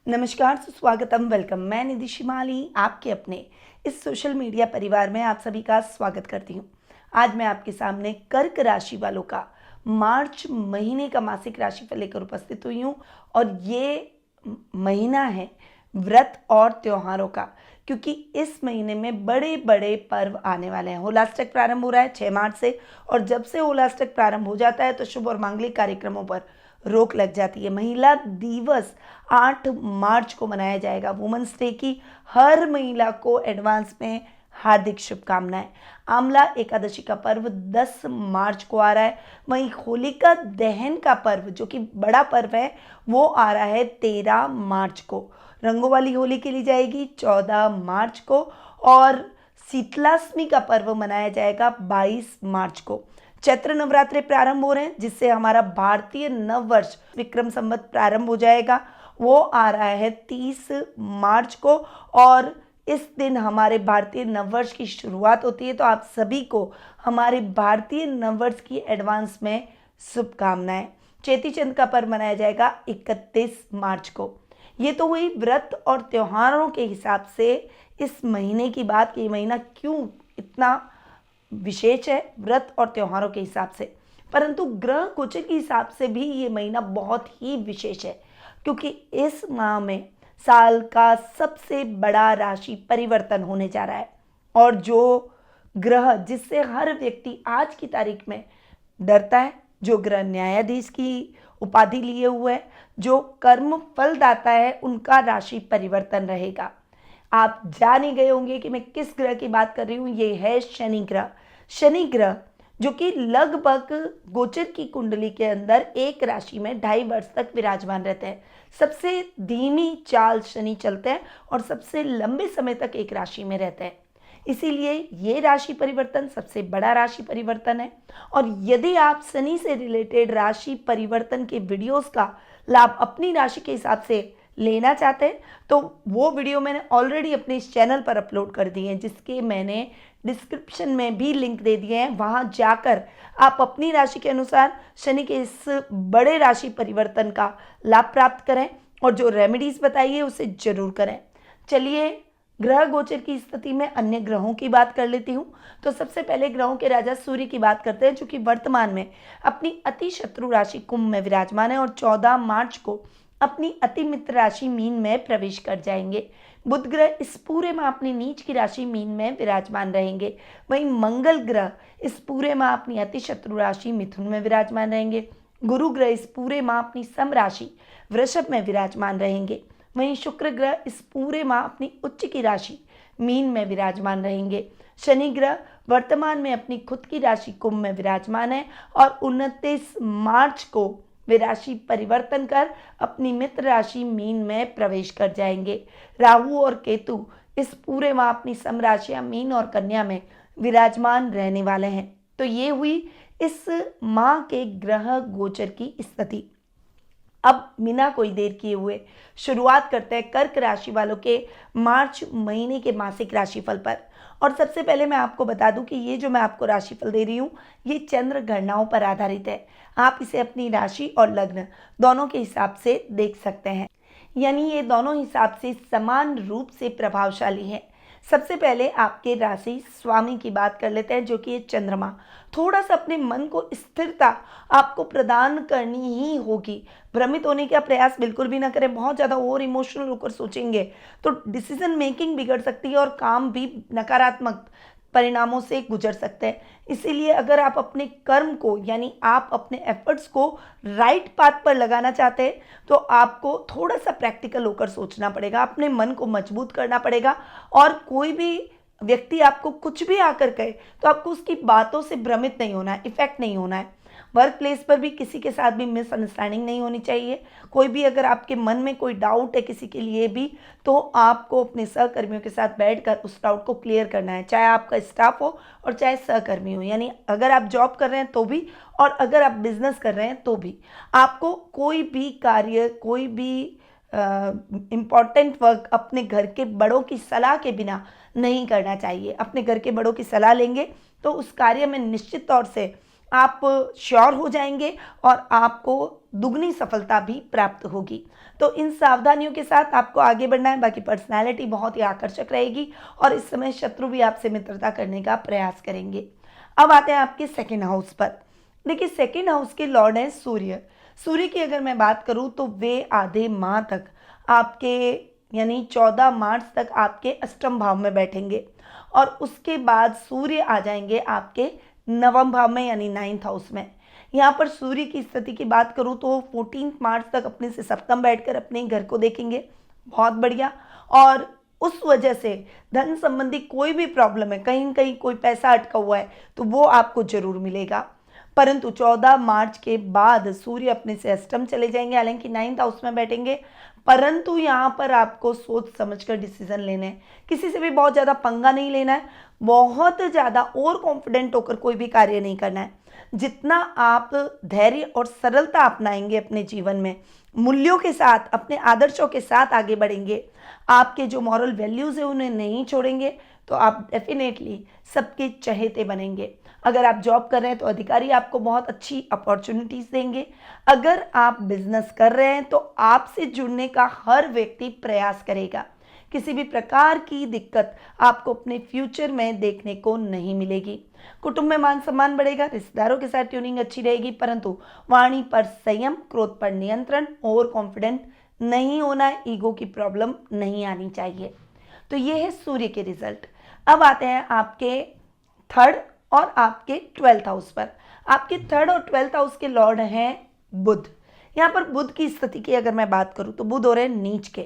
नमस्कार, सुस्वागतम, वेलकम। मैं निधि शिमाली आपके अपने इस सोशल मीडिया परिवार में आप सभी का स्वागत करती हूँ। आज मैं आपके सामने कर्क राशि वालों का मार्च महीने का मासिक राशिफल लेकर उपस्थित हुई हूँ और ये महीना है व्रत और त्योहारों का, क्योंकि इस महीने में बड़े बड़े पर्व आने वाले हैं। होलाष्टक प्रारंभ हो रहा है 6 मार्च से और जब से होलाष्टक प्रारंभ हो जाता है तो शुभ और मांगलिक कार्यक्रमों पर रोक लग जाती है। महिला दिवस 8 मार्च को मनाया जाएगा। वुमेन्स डे की हर महिला को एडवांस में हार्दिक शुभकामनाएं। आमला एकादशी का पर्व 10 मार्च को आ रहा है। वहीं होलिका दहन का पर्व जो कि बड़ा पर्व है वो आ रहा है 13 मार्च को। रंगों वाली होली खेली जाएगी 14 मार्च को और शीतलाष्टमी का पर्व मनाया जाएगा 22 मार्च को। चैत्र नवरात्रे प्रारंभ हो रहे हैं जिससे हमारा भारतीय नव वर्ष विक्रम संवत प्रारंभ हो जाएगा। वो आ रहा है 30 मार्च को और इस दिन हमारे भारतीय नववर्ष की शुरुआत होती है। तो आप सभी को हमारे भारतीय नववर्ष की एडवांस में शुभकामनाएं। चेती चंद का पर्व मनाया जाएगा 31 मार्च को। ये तो हुई व्रत और त्योहारों के हिसाब से इस महीने की बात कि ये महीना क्यों इतना विशेष है व्रत और त्योहारों के हिसाब से। परंतु ग्रह गोचर के हिसाब से भी ये महीना बहुत ही विशेष है, क्योंकि इस माह में साल का सबसे बड़ा राशि परिवर्तन होने जा रहा है। और जो ग्रह जिससे हर व्यक्ति आज की तारीख में डरता है, जो ग्रह न्यायाधीश की उपाधि लिए हुए है, जो कर्म फलदाता है, उनका राशि परिवर्तन रहेगा। आप जान ही गए होंगे कि मैं किस ग्रह की बात कर रही हूँ। ये है शनि ग्रह। शनि ग्रह जो कि लगभग गोचर की कुंडली के अंदर एक राशि में 2.5 वर्ष तक विराजमान रहते हैं। सबसे धीमी चाल शनि चलते हैं और सबसे लंबे समय तक एक राशि में रहते हैं। इसीलिए ये राशि परिवर्तन सबसे बड़ा राशि परिवर्तन है। और यदि आप शनि से रिलेटेड राशि परिवर्तन के वीडियोस का लाभ अपनी राशि के हिसाब से लेना चाहते हैं तो वो वीडियो मैंने ऑलरेडी अपने इस चैनल पर अपलोड कर दिए हैं, जिसके मैंने डिस्क्रिप्शन में भी लिंक दे दिए हैं। वहां जाकर आप अपनी राशि के अनुसार शनि के इस बड़े राशि परिवर्तन का लाभ प्राप्त करें और जो रेमेडीज बताई है उसे जरूर करें। चलिए ग्रह गोचर की स्थिति में अन्य ग्रहों की बात कर लेती हूँ। तो सबसे पहले ग्रहों के राजा सूर्य की बात करते हैं, जो कि वर्तमान में अपनी अति शत्रु राशि कुंभ में विराजमान है और 14 मार्च को अपनी अति मित्र राशि मीन में प्रवेश कर जाएंगे। बुध ग्रह इस पूरे माह अपनी नीच की राशि मीन में विराजमान रहेंगे। वहीं मंगल ग्रह इस पूरे माह अपनी अति शत्रु राशि मिथुन में विराजमान रहेंगे। गुरु ग्रह इस पूरे माह अपनी सम राशि वृषभ में विराजमान रहेंगे। वहीं शुक्र ग्रह इस पूरे माह अपनी उच्च की राशि मीन में विराजमान रहेंगे। शनि ग्रह वर्तमान में अपनी खुद की राशि कुंभ में विराजमान है और 29 मार्च को वे राशि परिवर्तन कर अपनी मित्र राशि मीन में प्रवेश कर जाएंगे। राहु और केतु इस पूरे माह अपनी सम राशियां मीन और कन्या में विराजमान रहने वाले हैं। तो ये हुई इस माह के ग्रह गोचर की स्थिति। अब बिना कोई देर किए हुए शुरुआत करते हैं कर्क राशि वालों के मार्च महीने के मासिक राशिफल पर। और सबसे पहले मैं आपको बता दूं कि ये जो मैं आपको राशिफल दे रही हूँ ये चंद्र गणनाओं पर आधारित है। आप इसे अपनी राशि और लग्न दोनों के हिसाब से देख सकते हैं, यानी ये दोनों हिसाब से समान रूप से प्रभावशाली है। सबसे पहले आपके राशि स्वामी की बात कर लेते हैं, जो कि ये चंद्रमा। थोड़ा सा अपने मन को स्थिरता आपको प्रदान करनी ही होगी। भ्रमित होने का प्रयास बिल्कुल भी ना करें। बहुत ज़्यादा ओवर इमोशनल होकर सोचेंगे तो डिसीजन मेकिंग बिगड़ सकती है और काम भी नकारात्मक परिणामों से गुजर सकते हैं। इसीलिए अगर आप अपने कर्म को यानी आप अपने एफर्ट्स को राइट पाथ पर लगाना चाहते हैं तो आपको थोड़ा सा प्रैक्टिकल होकर सोचना पड़ेगा, अपने मन को मजबूत करना पड़ेगा। और कोई भी व्यक्ति आपको कुछ भी आकर कहे तो आपको उसकी बातों से भ्रमित नहीं होना है, इफेक्ट नहीं होना है। वर्क प्लेस पर भी किसी के साथ भी मिसअंडरस्टैंडिंग नहीं होनी चाहिए। कोई भी अगर आपके मन में कोई डाउट है किसी के लिए भी तो आपको अपने सहकर्मियों के साथ बैठकर उस डाउट को क्लियर करना है, चाहे आपका स्टाफ हो और चाहे सहकर्मी हो। यानी अगर आप जॉब कर रहे हैं तो भी और अगर आप बिजनेस कर रहे हैं तो भी आपको कोई भी कार्य, कोई भी इम्पॉर्टेंट वर्क अपने घर के बड़ों की सलाह के बिना नहीं करना चाहिए। अपने घर के बड़ों की सलाह लेंगे तो उस कार्य में निश्चित तौर से आप श्योर हो जाएंगे और आपको दुगनी सफलता भी प्राप्त होगी। तो इन सावधानियों के साथ आपको आगे बढ़ना है। बाकी पर्सनैलिटी बहुत ही आकर्षक रहेगी और इस समय शत्रु भी आपसे मित्रता करने का प्रयास करेंगे। अब आते हैं आपके सेकेंड हाउस पर। देखिए, सेकेंड हाउस के लॉर्ड हैं सूर्य। सूर्य की अगर मैं बात करूं तो वे आधे माह तक आपके यानी 14 मार्च तक आपके अष्टम भाव में बैठेंगे और उसके बाद सूर्य आ जाएंगे आपके नवम भाव में यानी 9th हाउस में। यहाँ पर सूर्य की स्थिति की बात करूँ तो 14 मार्च तक अपने से सप्तम बैठकर अपने घर को देखेंगे, बहुत बढ़िया। और उस वजह से धन संबंधी कोई भी प्रॉब्लम है, कहीं न कहीं कोई पैसा अटका हुआ है, तो वो आपको जरूर मिलेगा। परंतु 14 मार्च के बाद सूर्य अपने से अष्टम चले जाएंगे, हालांकि 9th हाउस में बैठेंगे, परंतु यहाँ पर आपको सोच समझकर डिसीजन लेने हैं। किसी से भी बहुत ज़्यादा पंगा नहीं लेना है, बहुत ज़्यादा ओवर कॉन्फिडेंट होकर कोई भी कार्य नहीं करना है। जितना आप धैर्य और सरलता अपनाएंगे अपने जीवन में, मूल्यों के साथ, अपने आदर्शों के साथ आगे बढ़ेंगे, आपके जो मॉरल वैल्यूज़ है उन्हें नहीं छोड़ेंगे, तो आप डेफिनेटली सबके चहेते बनेंगे। अगर आप जॉब कर रहे हैं तो अधिकारी आपको बहुत अच्छी अपॉर्चुनिटीज़ देंगे। अगर आप बिजनेस कर रहे हैं तो आपसे जुड़ने का हर व्यक्ति प्रयास करेगा। किसी भी प्रकार की दिक्कत आपको अपने फ्यूचर में देखने को नहीं मिलेगी। कुटुंब में मान सम्मान बढ़ेगा, रिश्तेदारों के साथ ट्यूनिंग अच्छी रहेगी, परंतु वाणी पर संयम, क्रोध पर नियंत्रण, ओवर कॉन्फिडेंट नहीं होना है, ईगो की प्रॉब्लम नहीं आनी चाहिए। तो ये है सूर्य के रिजल्ट। अब आते हैं आपके थर्ड और आपके 12th हाउस पर। आपके थर्ड और 12th हाउस के लॉर्ड हैं बुध। यहाँ पर बुध की स्थिति की अगर मैं बात करूँ तो बुध हो रहे हैं नीच के,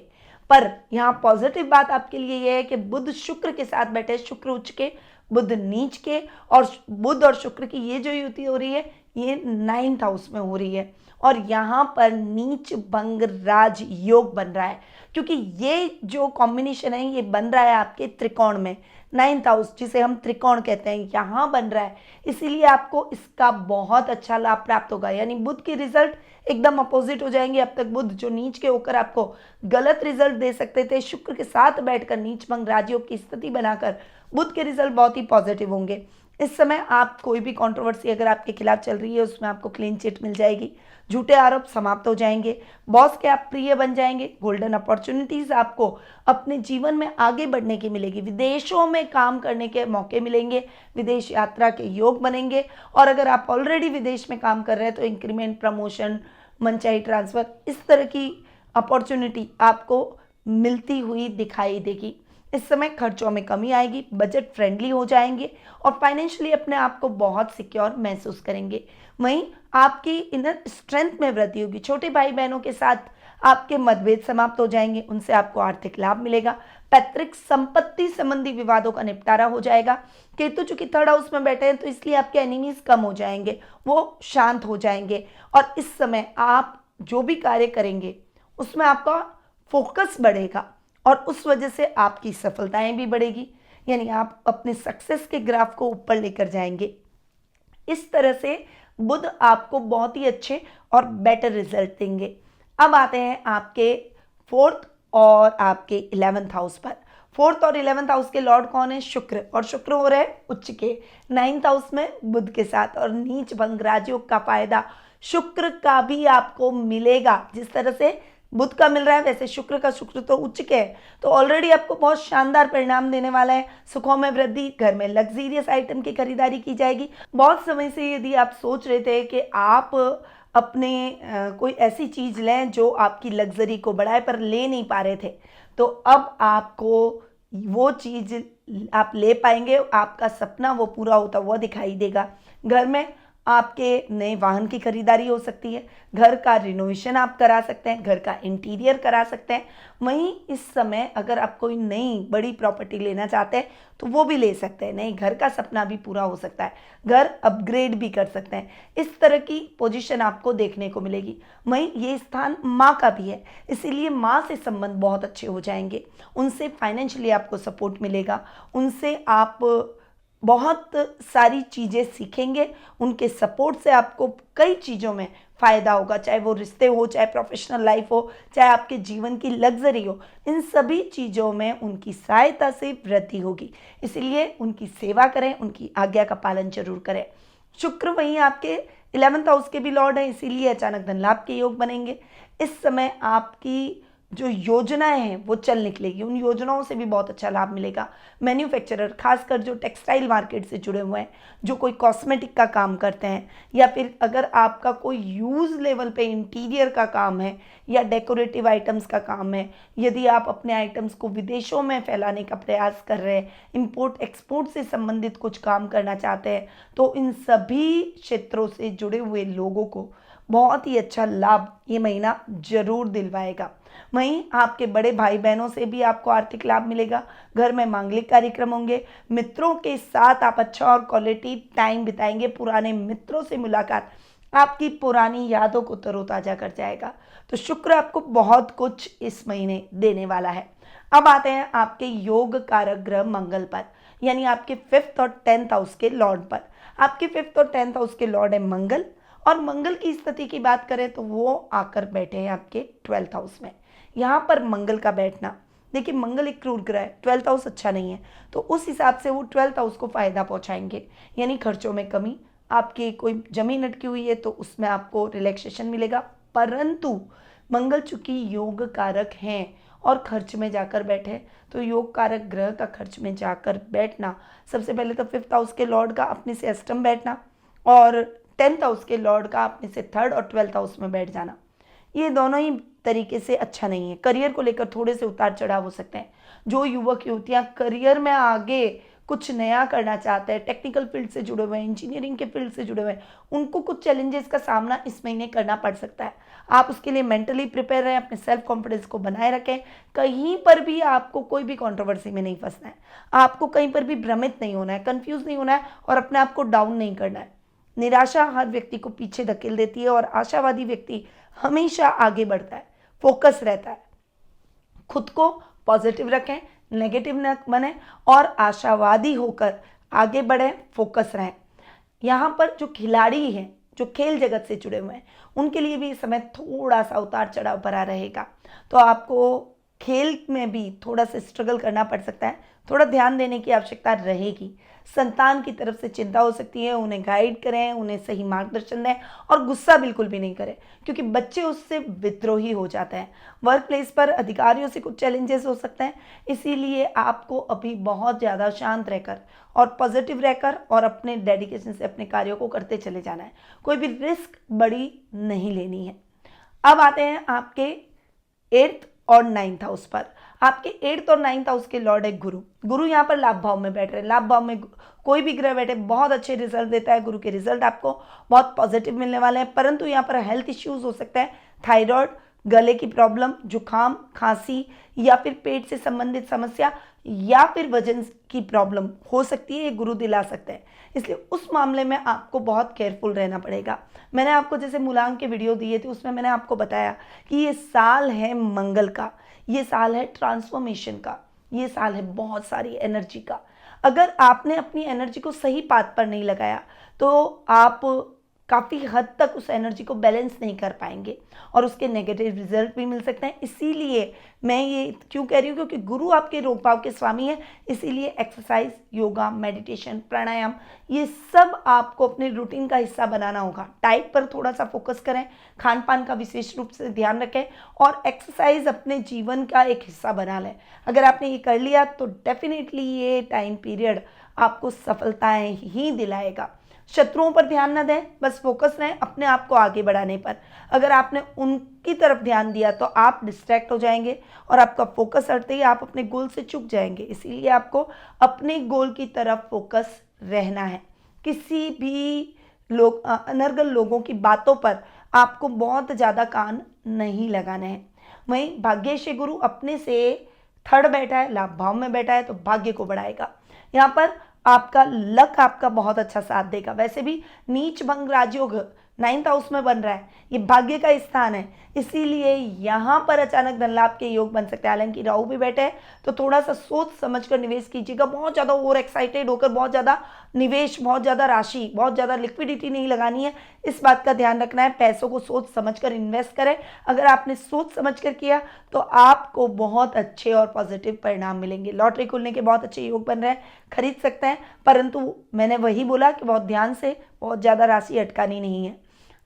पर यहाँ पॉजिटिव बात आपके लिए यह है कि बुध शुक्र के साथ बैठे, शुक्र उच्च के, बुध नीच के, और बुध और शुक्र की ये जो युति हो रही है ये 9th हाउस में हो रही है और यहाँ पर नीच भंग राज योग बन रहा है, क्योंकि ये जो कॉम्बिनेशन है ये बन रहा है आपके त्रिकोण में। 9th हाउस जिसे हम त्रिकोण कहते हैं यहाँ बन रहा है, इसीलिए आपको इसका बहुत अच्छा लाभ प्राप्त होगा। यानी बुध के रिजल्ट एकदम अपोजिट हो जाएंगे। अब तक बुध जो नीच के होकर आपको गलत रिजल्ट दे सकते थे, शुक्र के साथ बैठकर नीच भंग राजयोग की स्थिति बनाकर बुध के रिजल्ट बहुत ही पॉजिटिव होंगे। इस समय आप कोई भी कंट्रोवर्सी अगर आपके खिलाफ चल रही है उसमें आपको क्लीन चिट मिल जाएगी, झूठे आरोप समाप्त हो जाएंगे, बॉस के आप प्रिय बन जाएंगे, गोल्डन अपॉर्चुनिटीज आपको अपने जीवन में आगे बढ़ने की मिलेगी, विदेशों में काम करने के मौके मिलेंगे, विदेश यात्रा के योग बनेंगे। और अगर आप ऑलरेडी विदेश में काम कर रहे हैं तो इंक्रीमेंट, प्रमोशन, मनचाही ट्रांसफर, इस तरह की अपॉर्चुनिटी आपको मिलती हुई दिखाई देगी। इस समय खर्चों में कमी आएगी, बजट फ्रेंडली हो जाएंगे और फाइनेंशियली अपने आप को बहुत सिक्योर महसूस करेंगे। वहीं आपकी इनर स्ट्रेंथ में वृद्धि होगी। छोटे भाई बहनों के साथ आपके मतभेद समाप्त हो जाएंगे, उनसे आपको आर्थिक लाभ मिलेगा। पैतृक संपत्ति संबंधी विवादों का निपटारा हो जाएगा। केतु चूंकि थर्ड हाउस में बैठे हैं तो इसलिए आपके एनिमीज कम हो जाएंगे, वो शांत हो जाएंगे और इस समय आप जो भी कार्य करेंगे उसमें आपका फोकस बढ़ेगा और उस वजह से आपकी सफलताएं भी बढ़ेगी, यानी आप अपने सक्सेस के ग्राफ को ऊपर लेकर जाएंगे। इस तरह से बुध आपको बहुत ही अच्छे और बेटर रिजल्ट देंगे। अब आते हैं आपके फोर्थ और आपके 11th हाउस पर। फोर्थ और 11th हाउस के लॉर्ड कौन है? शुक्र, और शुक्र हो रहे हैं उच्च के 9th हाउस में बुध के साथ, और नीच भंग राजयोग का फायदा शुक्र का भी आपको मिलेगा। जिस तरह से बुध का मिल रहा है वैसे शुक्र का, शुक्र तो उच्च के है तो ऑलरेडी आपको बहुत शानदार परिणाम देने वाला है। सुखों में वृद्धि, घर में लग्जीरियस आइटम की खरीदारी की जाएगी। बहुत समय से यदि आप सोच रहे थे कि आप अपने कोई ऐसी चीज लें जो आपकी लग्जरी को बढ़ाए पर ले नहीं पा रहे थे, तो अब आपको वो चीज आप ले पाएंगे। आपका सपना वो पूरा होता हुआ दिखाई देगा। घर में आपके नए वाहन की खरीदारी हो सकती है, घर का रिनोवेशन आप करा सकते हैं, घर का इंटीरियर करा सकते हैं। वहीं इस समय अगर आप कोई नई बड़ी प्रॉपर्टी लेना चाहते हैं तो वो भी ले सकते हैं, नए घर का सपना भी पूरा हो सकता है, घर अपग्रेड भी कर सकते हैं। इस तरह की पोजीशन आपको देखने को मिलेगी। वहीं ये स्थान माँ का भी है, इसीलिए माँ से संबंध बहुत अच्छे हो जाएंगे, उनसे फाइनेंशियली आपको सपोर्ट मिलेगा, उनसे आप बहुत सारी चीज़ें सीखेंगे। उनके सपोर्ट से आपको कई चीज़ों में फ़ायदा होगा, चाहे वो रिश्ते हो, चाहे प्रोफेशनल लाइफ हो, चाहे आपके जीवन की लग्जरी हो, इन सभी चीज़ों में उनकी सहायता से वृद्धि होगी। इसलिए उनकी सेवा करें, उनकी आज्ञा का पालन जरूर करें। शुक्र वहीं आपके 11th हाउस के भी लॉर्ड हैं, इसीलिए अचानक धन लाभ के योग बनेंगे। इस समय आपकी जो योजनाएं हैं वो चल निकलेगी, उन योजनाओं से भी बहुत अच्छा लाभ मिलेगा। मैन्युफैक्चरर, खासकर जो टेक्सटाइल मार्केट से जुड़े हुए हैं, जो कोई कॉस्मेटिक का काम करते हैं, या फिर अगर आपका कोई यूज़ लेवल पे इंटीरियर का काम है या डेकोरेटिव आइटम्स का काम है, यदि आप अपने आइटम्स को विदेशों में फैलाने का प्रयास कर रहे हैं, इंपोर्ट एक्सपोर्ट से संबंधित कुछ काम करना चाहते हैं, तो इन सभी क्षेत्रों से जुड़े हुए लोगों को बहुत ही अच्छा लाभ ये महीना जरूर दिलवाएगा। वहीं आपके बड़े भाई बहनों से भी आपको आर्थिक लाभ मिलेगा। घर में मांगलिक कार्यक्रम होंगे, मित्रों के साथ आप अच्छा और क्वालिटी टाइम बिताएंगे। पुराने मित्रों से मुलाकात आपकी पुरानी यादों को तरोताजा कर जाएगा। तो शुक्र आपको बहुत कुछ इस महीने देने वाला है। अब आते हैं आपके योग कारक ग्रह मंगल पर, यानी आपके 5th और 10th हाउस के लॉर्ड पर। आपके 5th और 10th हाउस के लॉर्ड है मंगल, और मंगल की स्थिति की बात करें तो वो आकर बैठे हैं आपके 12th हाउस में। यहाँ पर मंगल का बैठना, देखिए मंगल एक क्रूर ग्रह है, 12th हाउस अच्छा नहीं है, तो उस हिसाब से वो 12th हाउस को फायदा पहुंचाएंगे, यानी खर्चों में कमी। आपकी कोई जमीन अटकी हुई है तो उसमें आपको रिलैक्सेशन मिलेगा, परंतु मंगल चूंकि योग कारक हैं और खर्च में जाकर बैठे, तो योग कारक ग्रह का खर्च में जाकर बैठना, सबसे पहले तो 5th हाउस के लॉर्ड का अपने से अष्टम बैठना, और 10th हाउस के लॉर्ड का अपने से 3rd और 12th हाउस में बैठ जाना, ये दोनों ही तरीके से अच्छा नहीं है। करियर को लेकर थोड़े से उतार चढ़ाव हो सकते हैं। जो युवक युवतियां करियर में आगे कुछ नया करना चाहते हैं, टेक्निकल फील्ड से जुड़े हुए हैं, इंजीनियरिंग के फील्ड से जुड़े हुए हैं, उनको कुछ चैलेंजेस का सामना इस महीने करना पड़ सकता है। आप उसके लिए मेंटली प्रिपेयर रहें, अपने सेल्फ कॉन्फिडेंस को बनाए रखें। कहीं पर भी आपको कोई भी कंट्रोवर्सी में नहीं फंसना है, आपको कहीं पर भी भ्रमित नहीं होना है, कंफ्यूज नहीं होना है, और अपने आप को डाउन नहीं करना है। निराशा हर व्यक्ति को पीछे धकेल देती है, और आशावादी व्यक्ति हमेशा आगे बढ़ता है, फोकस रहता है। खुद को पॉजिटिव रखें, नेगेटिव न बने, और आशावादी होकर आगे बढ़ें, फोकस रहें। यहाँ पर जो खिलाड़ी हैं, जो खेल जगत से जुड़े हुए हैं, उनके लिए भी इस समय थोड़ा सा उतार चढ़ाव भरा रहेगा, तो आपको खेल में भी थोड़ा सा स्ट्रगल करना पड़ सकता है, थोड़ा ध्यान देने की आवश्यकता रहेगी। संतान की तरफ से चिंता हो सकती है, उन्हें गाइड करें, उन्हें सही मार्गदर्शन दें, और गुस्सा बिल्कुल भी नहीं करें, क्योंकि बच्चे उससे विद्रोही हो जाते हैं। वर्क प्लेस पर अधिकारियों से कुछ चैलेंजेस हो सकते हैं, इसीलिए आपको अभी बहुत ज़्यादा शांत रहकर और पॉजिटिव रहकर और अपने डेडिकेशन से अपने कार्यों को करते चले जाना है। कोई भी रिस्क बड़ी नहीं लेनी है। अब आते हैं आपके 8th और 9th हाउस पर। आपके 8th और 9th हाउस के लॉर्ड है गुरु। गुरु यहाँ पर लाभ भाव में बैठ रहे हैं। लाभ भाव में कोई भी ग्रह बैठे बहुत अच्छे रिजल्ट देता है। गुरु के रिजल्ट आपको बहुत पॉजिटिव मिलने वाले हैं, परंतु यहाँ पर हेल्थ इश्यूज हो सकते हैं। थायराइड, गले की प्रॉब्लम, जुकाम, खांसी, या फिर पेट से संबंधित समस्या, या फिर वजन की प्रॉब्लम हो सकती है, ये गुरु दिला सकते हैं। इसलिए उस मामले में आपको बहुत केयरफुल रहना पड़ेगा। मैंने आपको जैसे मूलांक के वीडियो दिए थे, उसमें मैंने आपको बताया कि ये साल है मंगल का, ये साल है ट्रांसफॉर्मेशन का, ये साल है बहुत सारी एनर्जी का। अगर आपने अपनी एनर्जी को सही पाथ पर नहीं लगाया तो आप काफ़ी हद तक उस एनर्जी को बैलेंस नहीं कर पाएंगे और उसके नेगेटिव रिजल्ट भी मिल सकते हैं। इसीलिए मैं ये क्यों कह रही हूँ, क्योंकि गुरु आपके रोग भाव के स्वामी है। इसीलिए एक्सरसाइज, योगा, मेडिटेशन, प्राणायाम, ये सब आपको अपने रूटीन का हिस्सा बनाना होगा। डाइट पर थोड़ा सा फोकस करें, खान पान का विशेष रूप से ध्यान रखें, और एक्सरसाइज अपने जीवन का एक हिस्सा बना लें। अगर आपने ये कर लिया तो डेफिनेटली ये टाइम पीरियड आपको सफलताएं ही दिलाएगा। शत्रुओं पर ध्यान न दें, बस फोकस रहें अपने आप को आगे बढ़ाने पर। अगर आपने उनकी तरफ ध्यान दिया तो आप डिस्ट्रैक्ट हो जाएंगे और आपका फोकस हटते ही आप अपने गोल से चूक जाएंगे। इसीलिए आपको अपने गोल की तरफ फोकस रहना है। किसी भी अनर्गल लोगों की बातों पर आपको बहुत ज़्यादा कान नहीं लगाने हैं। वहीं भाग्येश गुरु अपने से 3rd बैठा है, लाभ भाव में बैठा है, तो भाग्य को बढ़ाएगा। यहाँ पर आपका लक आपका बहुत अच्छा साथ देगा। वैसे भी नीच भंग राजयोग 9th हाउस में बन रहा है, ये भाग्य का स्थान है, इसीलिए यहाँ पर अचानक धन लाभ के योग बन सकते हैं। हालांकि राहु भी बैठे हैं, तो थोड़ा सा सोच समझकर निवेश कीजिएगा। बहुत ज़्यादा ओवर एक्साइटेड होकर बहुत ज़्यादा निवेश, बहुत ज़्यादा राशि, बहुत ज़्यादा लिक्विडिटी नहीं लगानी है, इस बात का ध्यान रखना है। पैसों को सोच समझकर इन्वेस्ट करें। अगर आपने सोच समझकर किया तो आपको बहुत अच्छे और पॉजिटिव परिणाम मिलेंगे। लॉटरी खुलने के बहुत अच्छे योग बन रहे हैं, खरीद सकते हैं, परंतु मैंने वही बोला कि बहुत ध्यान से, बहुत ज़्यादा राशि अटकानी नहीं है।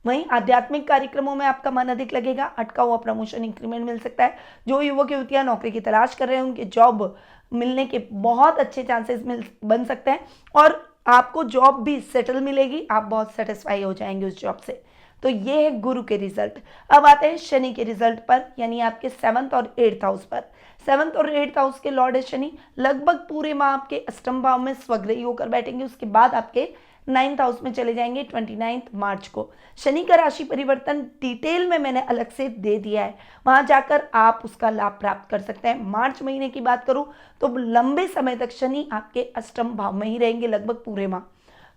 वहीं आध्यात्मिक कार्यक्रमों में आपका मन अधिक लगेगा, अटका हुआ प्रमोशन इंक्रीमेंट मिल सकता है। जो युवक युवतियां नौकरी की तलाश कर रहे हैं उनके जॉब मिलने के बहुत अच्छे चांसेस बन सकते हैं और आपको जॉब भी सेटल मिलेगी, आप बहुत सेटिस्फाई हो जाएंगे उस जॉब से। तो ये है गुरु के रिजल्ट। अब आते हैं शनि के रिजल्ट पर, यानी आपके 7th और 8th हाउस पर। 7th और 8th हाउस के लॉर्ड है शनि, लगभग पूरे माह आपके अष्टम भाव में स्वग्रही होकर बैठेंगे, उसके बाद आपके 9th हाउस में चले जाएंगे 29 मार्च को। शनि का राशि परिवर्तन डिटेल में मैंने अलग से दे दिया है, वहां जाकर आप उसका लाभ प्राप्त कर सकते हैं। मार्च महीने की बात करूं तो लंबे समय तक शनि आपके अष्टम भाव में ही रहेंगे, लगभग पूरे माह।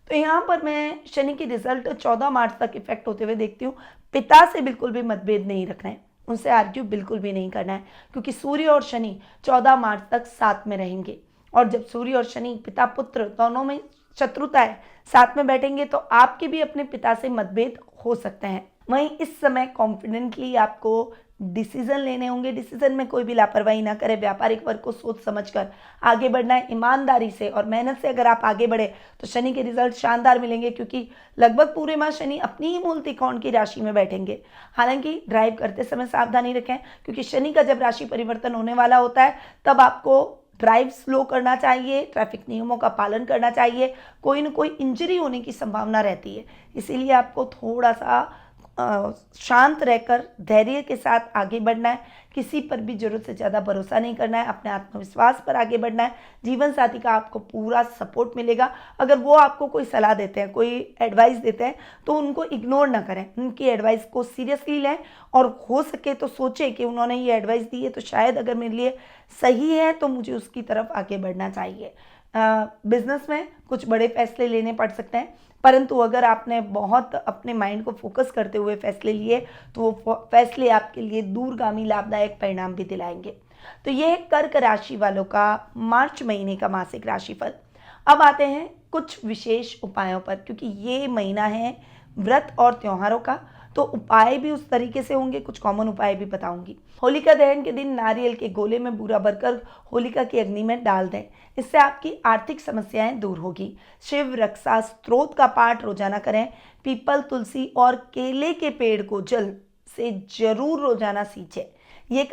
तो यहाँ पर मैं शनि की रिजल्ट 14 मार्च तक इफेक्ट होते हुए देखती हूँ। पिता से बिल्कुल भी मतभेद नहीं रखना है, उनसे आर्ग्यू बिल्कुल भी नहीं करना है, क्योंकि सूर्य और शनि 14 मार्च तक साथ में रहेंगे। और जब सूर्य और शनि पिता पुत्र दोनों में शत्रुता है, साथ में बैठेंगे, तो आपके भी अपने पिता से मतभेद हो सकते हैं। वहीं इस समय कॉन्फिडेंटली आपको डिसीजन लेने होंगे, डिसीजन में कोई भी लापरवाही ना करें। व्यापारिक वर्ग को सोच समझकर आगे बढ़ना है, ईमानदारी से और मेहनत से अगर आप आगे बढ़े तो शनि के रिजल्ट शानदार मिलेंगे, क्योंकि लगभग पूरे माह शनि अपनी ही मूल त्रिकोण की राशि में बैठेंगे। हालांकि ड्राइव करते समय सावधानी रखें, क्योंकि शनि का जब राशि परिवर्तन होने वाला होता है तब आपको ड्राइव स्लो करना चाहिए, ट्रैफिक नियमों का पालन करना चाहिए, कोई ना कोई इंजरी होने की संभावना रहती है। इसीलिए आपको थोड़ा सा शांत रहकर धैर्य के साथ आगे बढ़ना है, किसी पर भी जरूरत से ज़्यादा भरोसा नहीं करना है, अपने आत्मविश्वास पर आगे बढ़ना है। जीवन साथी का आपको पूरा सपोर्ट मिलेगा। अगर वो आपको कोई सलाह देते हैं, कोई एडवाइस देते हैं, तो उनको इग्नोर ना करें, उनकी एडवाइस को सीरियसली लें और हो सके तो सोचें कि उन्होंने ये एडवाइस दी है तो शायद अगर मेरे लिए सही है तो मुझे उसकी तरफ आगे बढ़ना चाहिए। बिजनेस में कुछ बड़े फैसले लेने पड़ सकते हैं, परंतु अगर आपने बहुत अपने माइंड को फोकस करते हुए फैसले लिए तो वो फैसले आपके लिए दूरगामी लाभदायक परिणाम भी दिलाएंगे। तो ये है कर्क राशि वालों का मार्च महीने का मासिक राशिफल। अब आते हैं कुछ विशेष उपायों पर, क्योंकि ये महीना है व्रत और त्योहारों का, तो उपाय भी उस तरीके से होंगे, कुछ कॉमन उपाय भी बताऊंगी। होलिका दहन के दिन नारियल के गोले में बूरा भरकर होलिका की अग्नि में डाल दें, इससे आपकी आर्थिक समस्याएं दूर होगी। शिव रक्षा स्तोत्र का पाठ रोजाना करें। पीपल, तुलसी और केले के पेड़ को जल से जरूर रोजाना सींचें। ये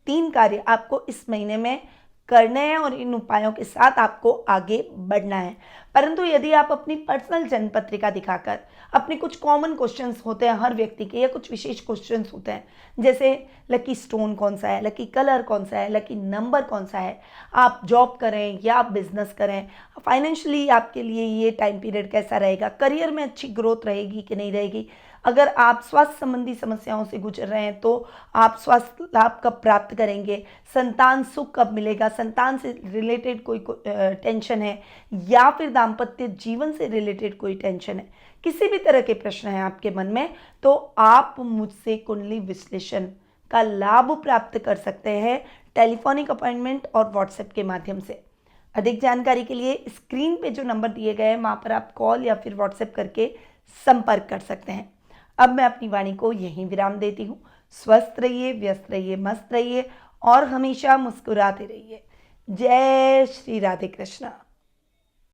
3 कार्य आपको इस महीने में करने हैं और इन उपायों के साथ आपको आगे बढ़ना है। परंतु यदि आप अपनी पर्सनल जन्म पत्रिका दिखाकर अपने कुछ कॉमन क्वेश्चंस होते हैं हर व्यक्ति के, या कुछ विशेष क्वेश्चंस होते हैं, जैसे लकी स्टोन कौन सा है, लकी कलर कौन सा है, लकी नंबर कौन सा है, आप जॉब करें या आप बिजनेस करें, फाइनेंशियली आपके लिए ये टाइम पीरियड कैसा रहेगा, करियर में अच्छी ग्रोथ रहेगी कि नहीं रहेगी, अगर आप स्वास्थ्य संबंधी समस्याओं से गुजर रहे हैं तो आप स्वास्थ्य लाभ कब प्राप्त करेंगे, संतान सुख कब मिलेगा, संतान से रिलेटेड कोई टेंशन है या फिर दाम्पत्य जीवन से रिलेटेड कोई टेंशन है, किसी भी तरह के प्रश्न हैं आपके मन में, तो आप मुझसे कुंडली विश्लेषण का लाभ प्राप्त कर सकते हैं टेलीफोनिक अपॉइंटमेंट और व्हाट्सएप के माध्यम से। अधिक जानकारी के लिए स्क्रीन पे जो नंबर दिए गए हैं वहाँ पर आप कॉल या फिर व्हाट्सएप करके संपर्क कर सकते हैं। अब मैं अपनी वाणी को यहीं विराम देती हूँ। स्वस्थ रहिए, व्यस्त रहिए, मस्त रहिए और हमेशा मुस्कुराते रहिए। जय श्री राधे कृष्णा।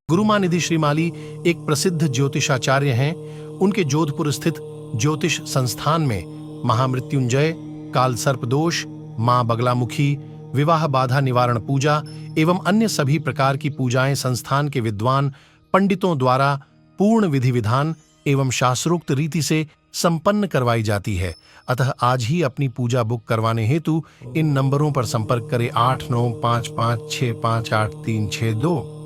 गुरुमानिधि श्रीमाली एक प्रसिद्ध ज्योतिषाचार्य हैं। उनके जोधपुर स्थित ज्योतिष संस्थान में महामृत्युंजय, काल सर्प दोष, मां बगलामुखी, विवाह बाधा निवारण पूजा एवं अन्य सभी प्रकार की पूजाएं संस्थान के विद्वान पंडितों द्वारा पूर्ण विधि विधान एवं शास्त्रोक्त रीति से संपन्न करवाई जाती है। अतः आज ही अपनी पूजा बुक करवाने हेतु इन नंबरों पर संपर्क करें 8955658362।